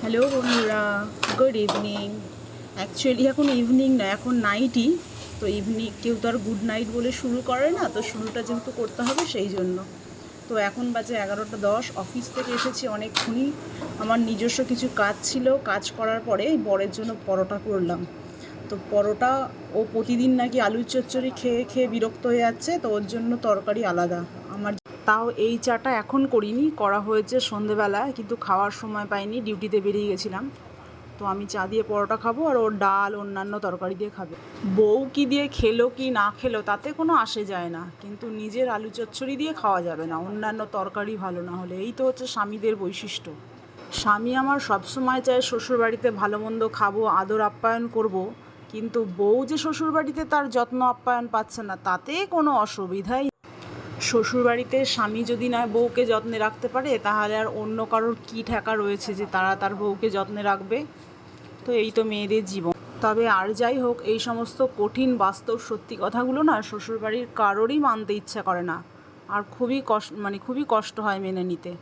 Hello বন্ধুরা, good evening. Actually এখন evening না, এখন নাইটই। তো ইভিনিং কেউ তো আর গুড নাইট বলে শুরু করে না, তো শুরুটা যেহেতু করতে হবে সেই জন্য। তো এখন বাজে 11টা 10। অফিস থেকে এসেছি অনেকক্ষণই। আমার নিজস্ব কিছু কাজ ছিল, কাজ করার পরে বরের জন্য পরোটা করলাম। তো পরোটা, ও প্রতিদিন নাকি আলুর চচ্চড়ি খেয়ে খেয়ে বিরক্ত হয়ে যাচ্ছে, তো ওর জন্য তরকারি আলাদা। আমার তাও এই চাটা এখন করিনি, করা হয়েছে সন্ধেবেলায়, কিন্তু খাওয়ার সময় পাইনি, ডিউটিতে বেরিয়ে গেছিলাম। তো আমি চা দিয়ে পরোটা খাবো আর ওর ডাল অন্যান্য তরকারি দিয়ে খাবে। বউ কি দিয়ে খেলো কি না খেলো তাতে কোনো আসে যায় না, কিন্তু নিজের আলু চচ্চড়ি দিয়ে খাওয়া যাবে না অন্যান্য তরকারি ভালো না হলে। এই তো হচ্ছে স্বামীদের বৈশিষ্ট্য। স্বামী আমার সবসময় চায় শ্বশুরবাড়িতে ভালো মন্দ খাবো, আদর আপ্যায়ন করব, কিন্তু বউ যে শ্বশুরবাড়িতে তার যত্ন আপ্যায়ন পাচ্ছে না তাতে কোনো অসুবিধাই। শ্বশুরবাড়িতে স্বামী যদি না বউকে যত্নে রাখতে পারে, তাহলে আর অন্য কারোর কী ঠেকা রয়েছে যে তারা তার বউকে যত্নে রাখবে? তো এই তো মেয়েদের জীবন। তবে আর যাই হোক, এই সমস্ত কঠিন বাস্তব সত্যি কথাগুলো না শ্বশুরবাড়ির কারোরই মানতে ইচ্ছা করে না, আর খুবই কষ্ট হয় মেনে নিতে।